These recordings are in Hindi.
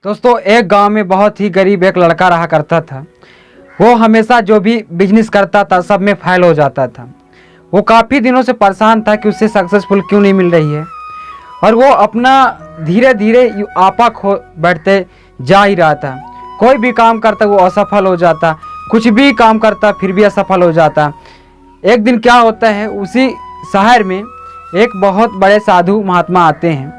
दोस्तों, एक गांव में बहुत ही गरीब एक लड़का रहा करता था। वो हमेशा जो भी बिजनेस करता था सब में फेल हो जाता था। वो काफ़ी दिनों से परेशान था कि उससे सक्सेसफुल क्यों नहीं मिल रही है, और वो अपना धीरे धीरे आपा खो बैठते जा ही रहा था। कोई भी काम करता वो असफल हो जाता, कुछ भी काम करता फिर भी असफल हो जाता। एक दिन क्या होता है, उसी शहर में एक बहुत बड़े साधु महात्मा आते हैं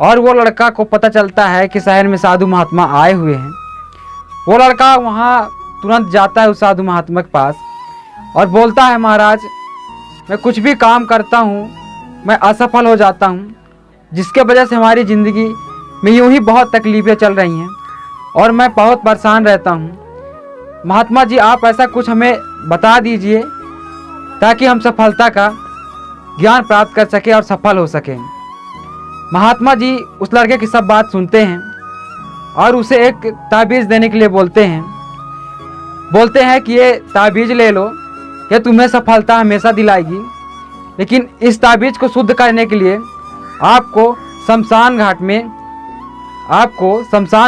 और वो लड़का को पता चलता है कि शहर में साधु महात्मा आए हुए हैं। वो लड़का वहाँ तुरंत जाता है उस साधु महात्मा के पास और बोलता है, महाराज मैं कुछ भी काम करता हूँ मैं असफल हो जाता हूँ, जिसके वजह से हमारी ज़िंदगी में यूँ ही बहुत तकलीफ़ें चल रही हैं और मैं बहुत परेशान रहता हूँ। महात्मा जी, आप ऐसा कुछ हमें बता दीजिए ताकि हम सफलता का ज्ञान प्राप्त कर सकें और सफल हो सकें। महात्मा जी उस लड़के की सब बात सुनते हैं और उसे एक ताबीज़ देने के लिए बोलते हैं कि ये ताबीज़ ले लो, ये तुम्हें सफलता हमेशा दिलाएगी। लेकिन इस ताबीज़ को शुद्ध करने के लिए आपको शमशान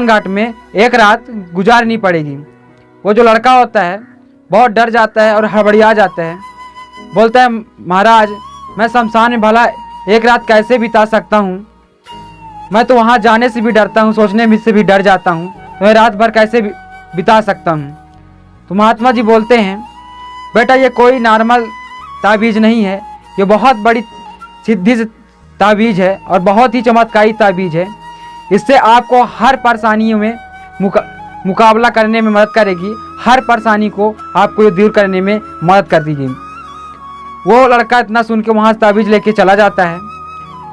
घाट में एक रात गुजारनी पड़ेगी। वो जो लड़का होता है बहुत डर जाता है और हड़बड़िया जाता है। बोलता है, महाराज मैं शमशान में भला एक रात कैसे बिता सकता हूँ, मैं तो वहाँ जाने से भी डरता हूँ, सोचने में से भी डर जाता हूँ, तो मैं रात भर कैसे बिता सकता हूँ। तो महात्मा जी बोलते हैं, बेटा ये कोई नॉर्मल ताबीज़ नहीं है, ये बहुत बड़ी सिद्धि ताबीज़ है और बहुत ही चमत्कारी ताबीज़ है। इससे आपको हर परेशानियों में मुकाबला करने में मदद करेगी, हर परेशानी को आपको दूर करने में मदद कर देगी। वो लड़का इतना सुन के वहाँ से ताबीज़ लेके चला जाता है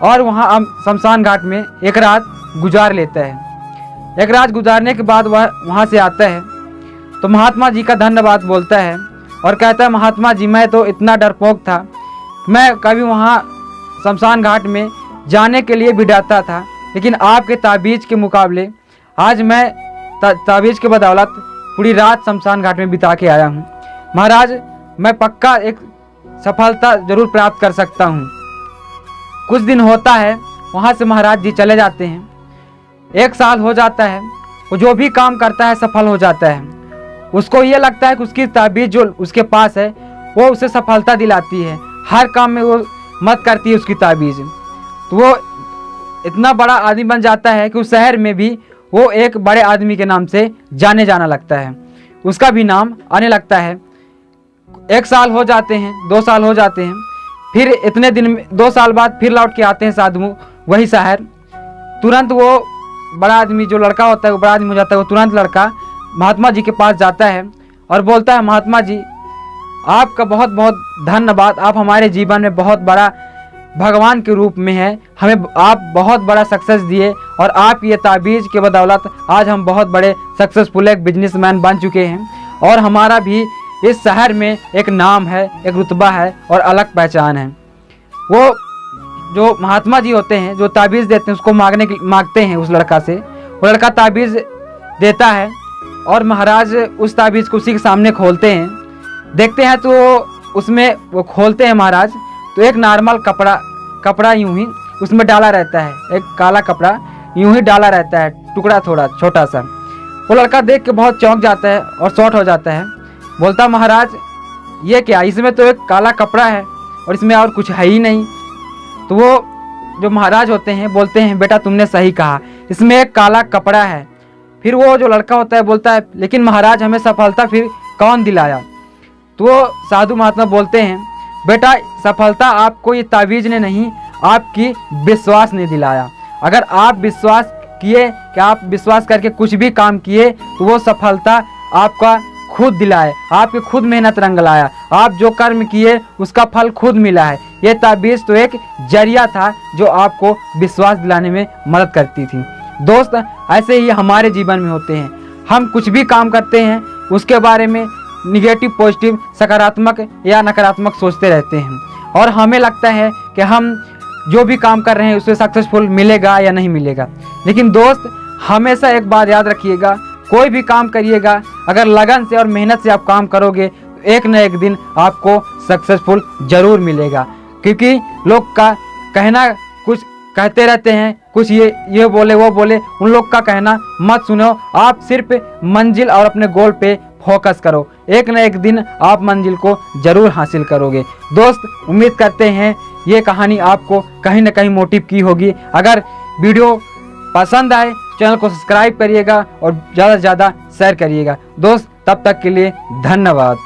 और वहाँ शमशान घाट में एक रात गुजार लेता है। एक रात गुजारने के बाद वह वहाँ से आता है तो महात्मा जी का धन्यवाद बोलता है और कहता है, महात्मा जी मैं तो इतना डरपोक था, मैं कभी वहाँ शमशान घाट में जाने के लिए भी डरता था, लेकिन आपके ताबीज़ के मुकाबले आज मैं ताबीज़ के बदौलत पूरी रात शमशान घाट में बिता के आया हूँ। महाराज मैं पक्का एक सफलता जरूर प्राप्त कर सकता हूँ। कुछ दिन होता है, वहाँ से महाराज जी चले जाते हैं। एक साल हो जाता है, वो जो भी काम करता है सफल हो जाता है। उसको ये लगता है कि उसकी ताबीज़ जो उसके पास है वो उसे सफलता दिलाती है, हर काम में वो मदद करती है उसकी ताबीज़। तो वो इतना बड़ा आदमी बन जाता है कि उस शहर में भी वो एक बड़े आदमी के नाम से जाने जाना लगता है, उसका भी नाम आने लगता है। 1 साल हो जाते हैं, 2 साल हो जाते हैं, फिर इतने दिन में 2 साल बाद फिर लौट के आते हैं साधु वही शहर। तुरंत वो बड़ा आदमी जो लड़का होता है वो बड़ा आदमी हो जाता है। वो तुरंत लड़का महात्मा जी के पास जाता है और बोलता है, महात्मा जी आपका बहुत बहुत धन्यवाद, आप हमारे जीवन में बहुत बड़ा भगवान के रूप में हैं, हमें आप बहुत बड़ा सक्सेस दिए और आप ये ताबीज़ के बदौलत आज हम बहुत बड़े सक्सेसफुल एक बिजनेसमैन बन चुके हैं और हमारा भी इस शहर में एक नाम है, एक रुतबा है और अलग पहचान है। वो जो महात्मा जी होते हैं जो ताबीज़ देते हैं उसको मांगते हैं उस लड़का से। वो लड़का ताबीज़ देता है और महाराज उस ताबीज़ को उसी के सामने खोलते हैं। देखते हैं तो उसमें वो खोलते हैं महाराज, तो एक नॉर्मल कपड़ा यूं ही उसमें डाला रहता है, एक काला कपड़ा यूं ही डाला रहता है, टुकड़ा थोड़ा छोटा सा। वो लड़का देख के बहुत चौंक जाता है और शॉर्ट हो जाता है। बोलता, महाराज ये क्या, इसमें तो एक काला कपड़ा है और इसमें और कुछ है ही नहीं। तो वो जो महाराज होते हैं बोलते हैं, बेटा तुमने सही कहा, इसमें एक काला कपड़ा है। फिर वो जो लड़का होता है बोलता है, लेकिन महाराज हमें सफलता फिर कौन दिलाया? तो वो साधु महात्मा बोलते हैं, बेटा सफलता आपको ये ताबीज़ ने नहीं, आपकी विश्वास ने दिलाया। अगर आप विश्वास किए कि आप विश्वास करके कुछ भी काम किए तो वो सफलता आपका खुद दिलाए, आपके खुद मेहनत रंग लाया, आप जो कर्म किए उसका फल खुद मिला है। ये ताबीज़ तो एक जरिया था जो आपको विश्वास दिलाने में मदद करती थी। दोस्त ऐसे ही हमारे जीवन में होते हैं, हम कुछ भी काम करते हैं उसके बारे में निगेटिव पॉजिटिव सकारात्मक या नकारात्मक सोचते रहते हैं और हमें लगता है कि हम जो भी काम कर रहे हैं उससे सक्सेसफुल मिलेगा या नहीं मिलेगा। लेकिन दोस्त हमेशा एक बात याद रखिएगा, कोई भी काम करिएगा अगर लगन से और मेहनत से आप काम करोगे तो एक न एक दिन आपको सक्सेसफुल जरूर मिलेगा। क्योंकि लोग का कहना कुछ कहते रहते हैं, कुछ ये बोले वो बोले, उन लोग का कहना मत सुनो। आप सिर्फ मंजिल और अपने गोल पे फोकस करो, एक न एक दिन आप मंजिल को ज़रूर हासिल करोगे। दोस्त, उम्मीद करते हैं ये कहानी आपको कहीं ना कहीं मोटिव की होगी। अगर वीडियो पसंद आए चैनल को सब्सक्राइब करिएगा और ज़्यादा से ज़्यादा शेयर करिएगा। दोस्त, तब तक के लिए धन्यवाद।